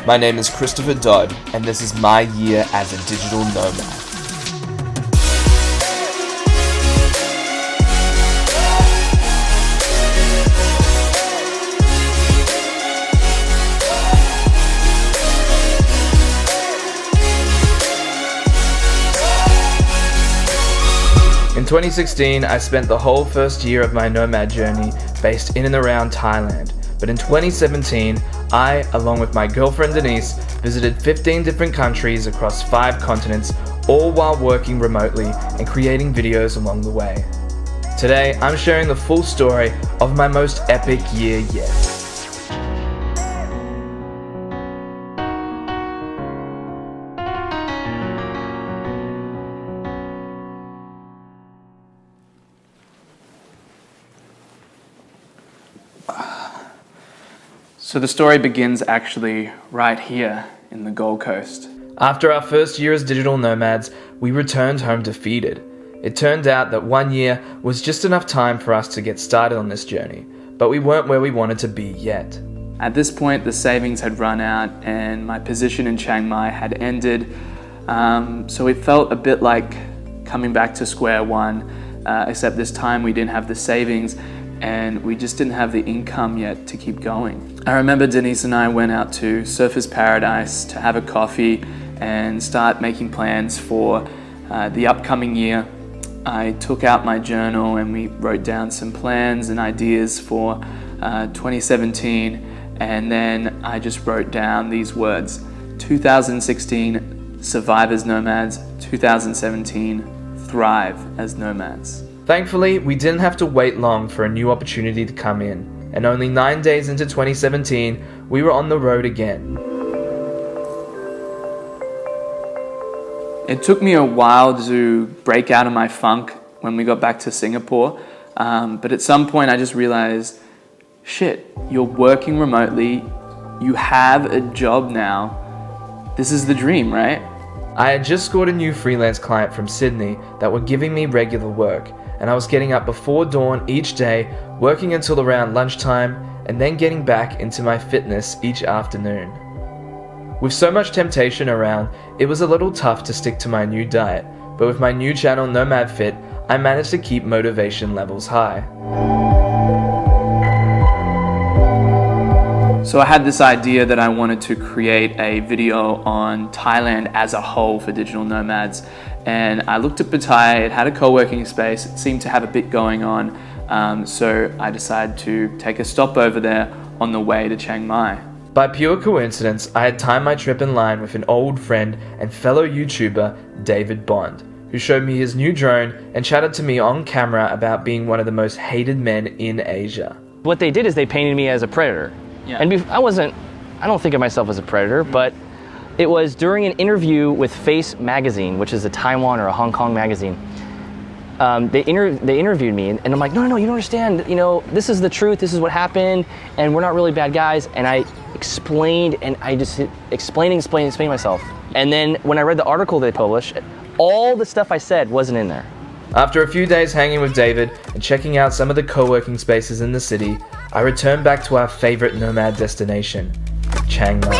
My name is Christopher Dodd, and this is my year as a digital nomad. In 2016, I spent the whole first year of my nomad journey based in and around Thailand. But in 2017, I, along with my girlfriend Denise, visited 15 different countries across 5 continents, all while working remotely and creating videos along the way. Today, I'm sharing the full story of my most epic year yet. So the story begins actually right here in the Gold Coast. After our first year as digital nomads, we returned home defeated. It turned out that 1 year was just enough time for us to get started on this journey, but we weren't where we wanted to be yet. At this point, the savings had run out and my position in Chiang Mai had ended, so it felt a bit like coming back to square one, except this time we didn't have the savings and we just didn't have the income yet to keep going. I remember Denise and I went out to Surfers Paradise to have a coffee and start making plans for the upcoming year. I took out my journal and we wrote down some plans and ideas for 2017, and then I just wrote down these words: 2016, survive as nomads; 2017, thrive as nomads. Thankfully, we didn't have to wait long for a new opportunity to come in, and only 9 days into 2017, we were on the road again. It took me a while to break out of my funk when we got back to Singapore, but at some point I just realized, shit, you're working remotely, you have a job now, this is the dream, right? I had just scored a new freelance client from Sydney that were giving me regular work, and I was getting up before dawn each day, working until around lunchtime, and then getting back into my fitness each afternoon. With so much temptation around, it was a little tough to stick to my new diet, but with my new channel Nomad Fit, I managed to keep motivation levels high. So I had this idea that I wanted to create a video on Thailand as a whole for digital nomads. And I looked at Pattaya, it had a co-working space, it seemed to have a bit going on. So I decided to take a stop over there on the way to Chiang Mai. By pure coincidence, I had timed my trip in line with an old friend and fellow YouTuber, David Bond, who showed me his new drone and chatted to me on camera about being one of the most hated men in Asia. What they did is they painted me as a predator. Yeah. And I don't think of myself as a predator, but it was during an interview with Face magazine, which is a Taiwan or a Hong Kong magazine. They interviewed me, and I'm like, no, you don't understand. You know, this is the truth. This is what happened, and we're not really bad guys. And I explained, and I just explained myself. And then when I read the article they published, all the stuff I said wasn't in there. After a few days hanging with David and checking out some of the co-working spaces in the city, I returned back to our favorite nomad destination, Chiang Mai.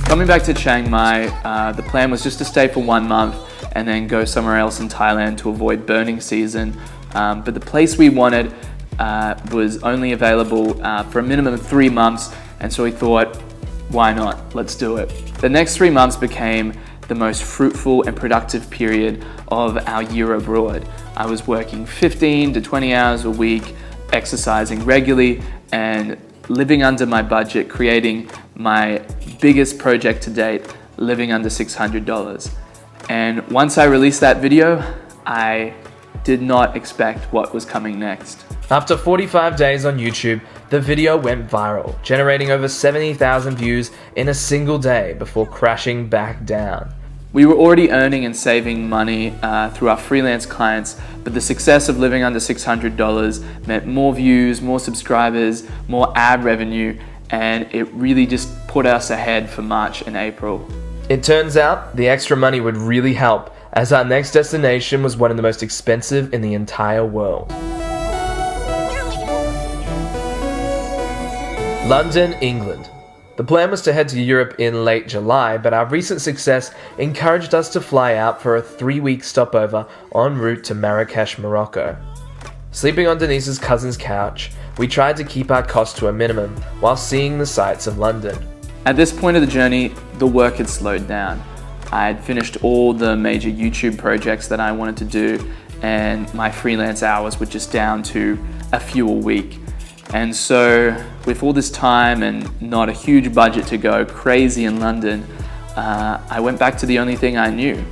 Coming back to Chiang Mai, the plan was just to stay for 1 month and then go somewhere else in Thailand to avoid burning season. But the place we wanted was only available for a minimum of 3 months, and so we thought, why not? Let's do it. The next 3 months became the most fruitful and productive period of our year abroad. I was working 15 to 20 hours a week, exercising regularly, and living under my budget, creating my biggest project to date, living under $600. And once I released that video, I did not expect what was coming next. After 45 days on YouTube, the video went viral, generating over 70,000 views in a single day before crashing back down. We were already earning and saving money through our freelance clients, but the success of living under $600 meant more views, more subscribers, more ad revenue, and it really just put us ahead for March and April. It turns out the extra money would really help, as our next destination was one of the most expensive in the entire world. London, England. The plan was to head to Europe in late July, but our recent success encouraged us to fly out for a 3-week stopover en route to Marrakesh, Morocco. Sleeping on Denise's cousin's couch, we tried to keep our costs to a minimum while seeing the sights of London. At this point of the journey, the work had slowed down. I had finished all the major YouTube projects that I wanted to do, and my freelance hours were just down to a few a week. And so with all this time and not a huge budget to go crazy in London, I went back to the only thing I knew,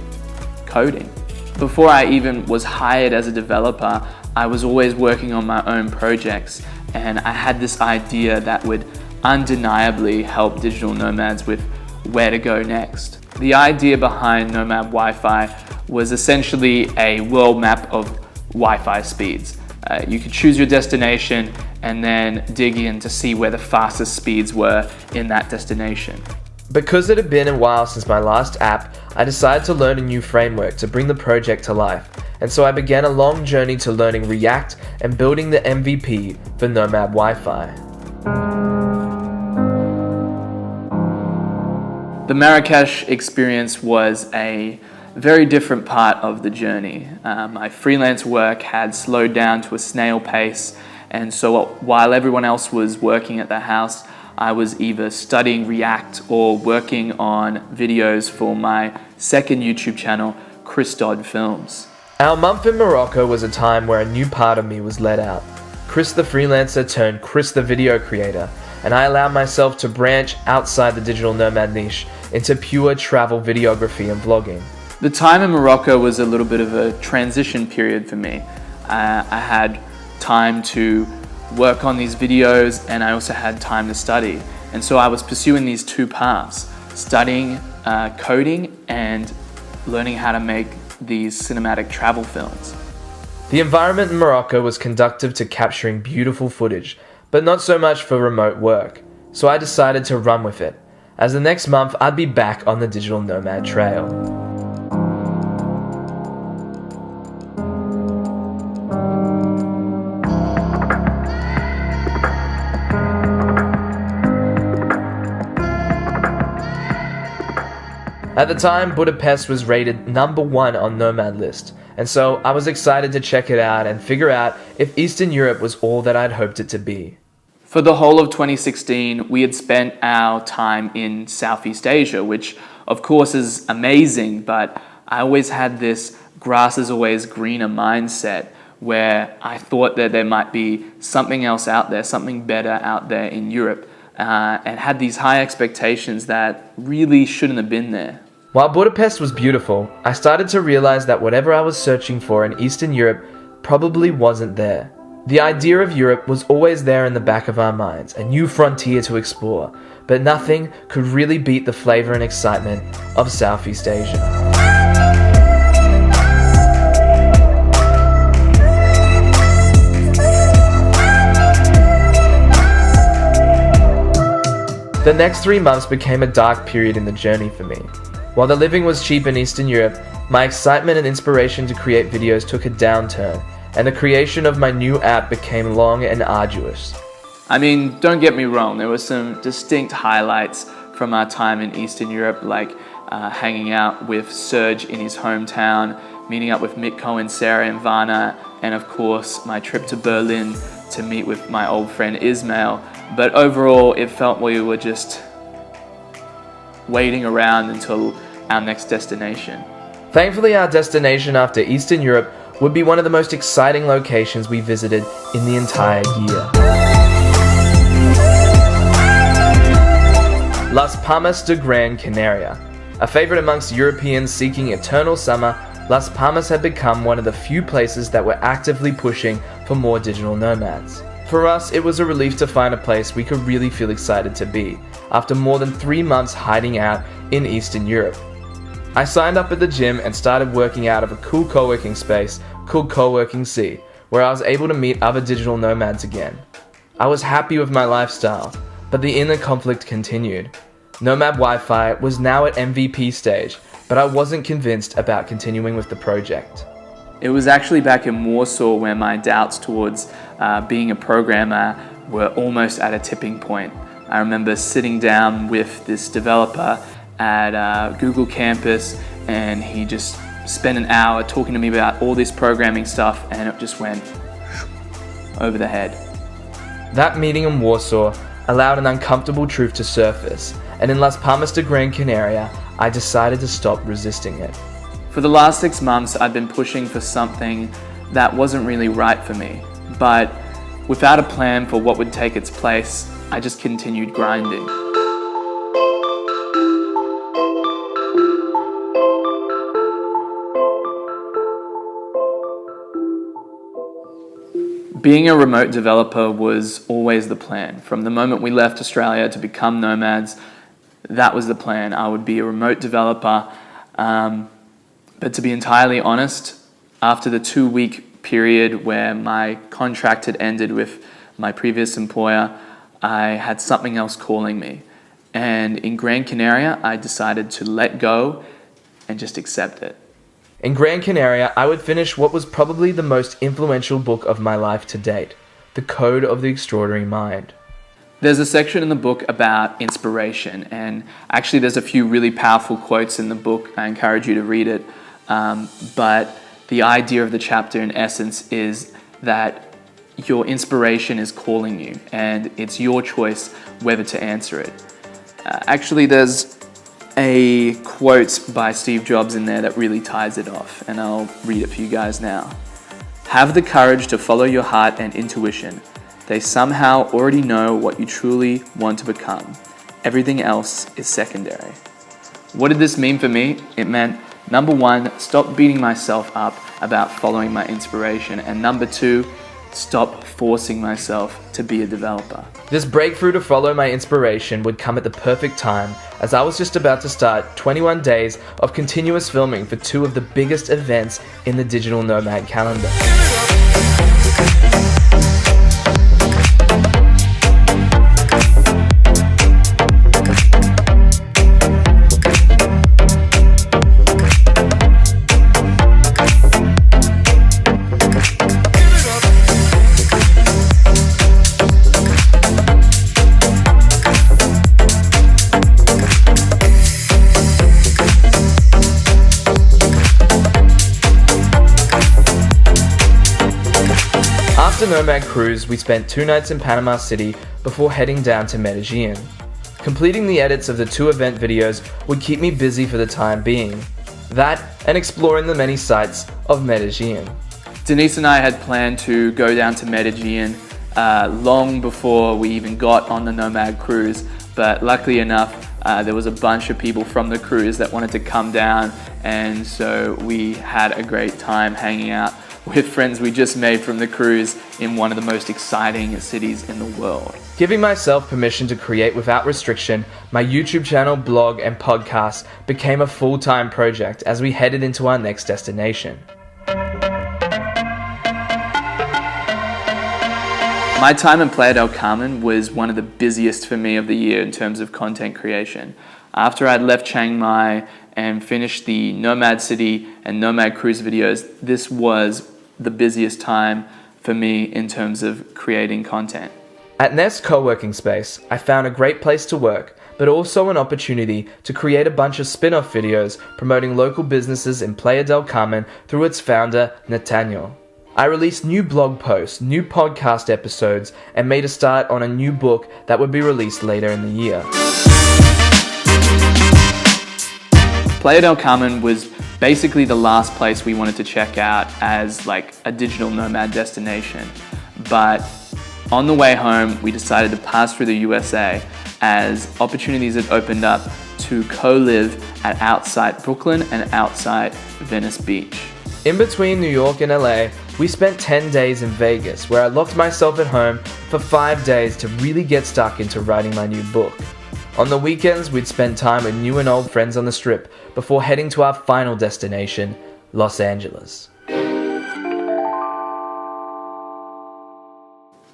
coding. Before I even was hired as a developer, I was always working on my own projects, and I had this idea that would undeniably help digital nomads with where to go next. The idea behind Nomad Wi-Fi was essentially a world map of Wi-Fi speeds. You could choose your destination and then dig in to see where the fastest speeds were in that destination. Because it had been a while since my last app, I decided to learn a new framework to bring the project to life, and so I began a long journey to learning React and building the MVP for Nomad Wi-Fi. The Marrakesh experience was a very different part of the journey. My freelance work had slowed down to a snail pace, and so while everyone else was working at the house, I was either studying React or working on videos for my second YouTube channel, Chris Dodd Films. Our month in Morocco was a time where a new part of me was let out. Chris the freelancer turned Chris the video creator, and I allowed myself to branch outside the digital nomad niche into pure travel videography and vlogging. The time in Morocco was a little bit of a transition period for me. I had time to work on these videos, and I also had time to study. And so I was pursuing these two paths, studying coding and learning how to make these cinematic travel films. The environment in Morocco was conducive to capturing beautiful footage, but not so much for remote work. So I decided to run with it, as the next month I'd be back on the digital nomad trail. At the time, Budapest was rated #1 on Nomad list, and so I was excited to check it out and figure out if Eastern Europe was all that I'd hoped it to be. For the whole of 2016, we had spent our time in Southeast Asia, which of course is amazing, but I always had this grass is always greener mindset where I thought that there might be something else out there, something better out there in Europe, and had these high expectations that really shouldn't have been there. While Budapest was beautiful, I started to realize that whatever I was searching for in Eastern Europe probably wasn't there. The idea of Europe was always there in the back of our minds, a new frontier to explore, but nothing could really beat the flavor and excitement of Southeast Asia. The next 3 months became a dark period in the journey for me. While the living was cheap in Eastern Europe, my excitement and inspiration to create videos took a downturn, and the creation of my new app became long and arduous. I mean, don't get me wrong, there were some distinct highlights from our time in Eastern Europe, like hanging out with Serge in his hometown, meeting up with Mitko and Sarah and Varna, and of course my trip to Berlin to meet with my old friend Ismail. But overall, it felt we were just waiting around until our next destination. Thankfully, our destination after Eastern Europe would be one of the most exciting locations we visited in the entire year. Las Palmas de Gran Canaria. A favorite amongst Europeans seeking eternal summer, Las Palmas had become one of the few places that were actively pushing for more digital nomads. For us, it was a relief to find a place we could really feel excited to be, after more than 3 months hiding out in Eastern Europe. I signed up at the gym and started working out of a cool co-working space called Co-working C, where I was able to meet other digital nomads again. I was happy with my lifestyle, but the inner conflict continued. Nomad Wi-Fi was now at MVP stage, but I wasn't convinced about continuing with the project. It was actually back in Warsaw where my doubts towards being a programmer were almost at a tipping point. I remember sitting down with this developer at Google campus, and he just spent an hour talking to me about all this programming stuff, and it just went over the head. That meeting in Warsaw allowed an uncomfortable truth to surface, and in Las Palmas de Gran Canaria, I decided to stop resisting it. For the last 6 months, I've been pushing for something that wasn't really right for me, but without a plan for what would take its place, I just continued grinding. Being a remote developer was always the plan. From the moment we left Australia to become nomads, that was the plan. I would be a remote developer. But to be entirely honest, after the 2-week period where my contract had ended with my previous employer, I had something else calling me. And in Gran Canaria, I decided to let go and just accept it. In Gran Canaria, I would finish what was probably the most influential book of my life to date, The Code of the Extraordinary Mind. There's a section in the book about inspiration, and actually there's a few really powerful quotes in the book. I encourage you to read it. But the idea of the chapter in essence is that your inspiration is calling you, and it's your choice whether to answer it. Actually, there's a quote by Steve Jobs in there that really ties it off, and I'll read it for you guys now. Have the courage to follow your heart and intuition. They somehow already know what you truly want to become. Everything else is secondary. What did this mean for me? It meant, number 1, stop beating myself up about following my inspiration, and number 2, stop forcing myself to be a developer. This breakthrough to follow my inspiration would come at the perfect time, as I was just about to start 21 days of continuous filming for 2 of the biggest events in the digital nomad calendar. After Nomad Cruise, we spent 2 nights in Panama City before heading down to Medellin. Completing the edits of the 2 event videos would keep me busy for the time being. That, and exploring the many sights of Medellin. Denise and I had planned to go down to Medellin long before we even got on the Nomad cruise, but luckily enough, there was a bunch of people from the cruise that wanted to come down, and so we had a great time hanging out with friends we just made from the cruise in one of the most exciting cities in the world. Giving myself permission to create without restriction, my YouTube channel, blog, and podcast became a full-time project as we headed into our next destination. My time in Playa del Carmen was one of the busiest for me of the year in terms of content creation. After I'd left Chiang Mai and finished the Nomad City and Nomad Cruise videos, this was the busiest time for me in terms of creating content. At Nest co-working space, I found a great place to work, but also an opportunity to create a bunch of spin-off videos promoting local businesses in Playa del Carmen through its founder, Nathaniel. I released new blog posts, new podcast episodes, and made a start on a new book that would be released later in the year. Playa del Carmen was basically the last place we wanted to check out as like a digital nomad destination. But on the way home, we decided to pass through the USA as opportunities had opened up to co-live at outside Brooklyn and outside Venice Beach. In between New York and LA, we spent 10 days in Vegas, where I locked myself at home for 5 days to really get stuck into writing my new book. On the weekends, we'd spend time with new and old friends on the Strip before heading to our final destination, Los Angeles.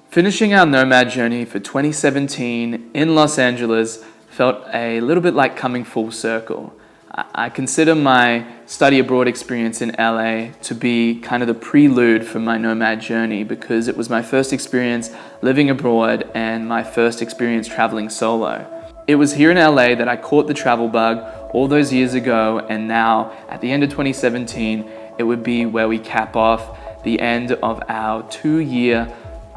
Finishing our nomad journey for 2017 in Los Angeles felt a little bit like coming full circle. I consider my study abroad experience in LA to be kind of the prelude for my nomad journey, because it was my first experience living abroad and my first experience traveling solo. It was here in LA that I caught the travel bug all those years ago, and now at the end of 2017, it would be where we cap off the end of our 2-year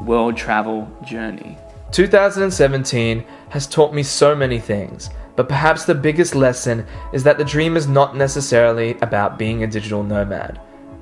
world travel journey. 2017 has taught me so many things, but perhaps the biggest lesson is that the dream is not necessarily about being a digital nomad.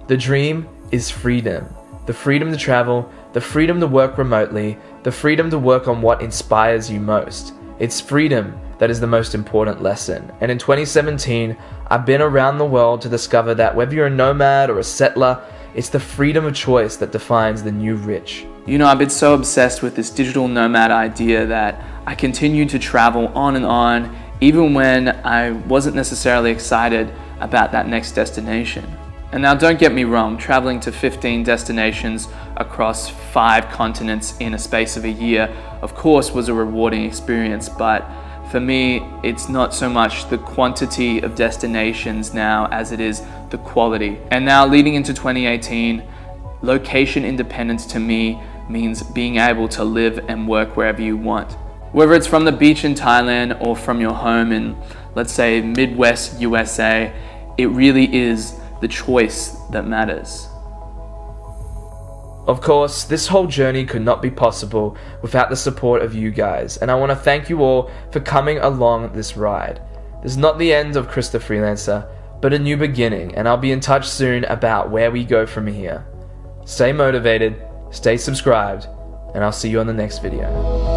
The dream is freedom. The freedom to travel, the freedom to work remotely, the freedom to work on what inspires you most. It's freedom that is the most important lesson. And in 2017, I've been around the world to discover that whether you're a nomad or a settler, it's the freedom of choice that defines the new rich. You know, I've been so obsessed with this digital nomad idea that I continued to travel on and on, even when I wasn't necessarily excited about that next destination. And now don't get me wrong, traveling to 15 destinations across 5 continents in a space of a year, of course, was a rewarding experience, but for me, it's not so much the quantity of destinations now as it is the quality. And now leading into 2018, location independence to me means being able to live and work wherever you want. Whether it's from the beach in Thailand or from your home in, let's say, Midwest USA, it really is the choice that matters. Of course, this whole journey could not be possible without the support of you guys, and I want to thank you all for coming along this ride. This is not the end of Chris the Freelancer, but a new beginning, and I'll be in touch soon about where we go from here. Stay motivated, stay subscribed, and I'll see you on the next video.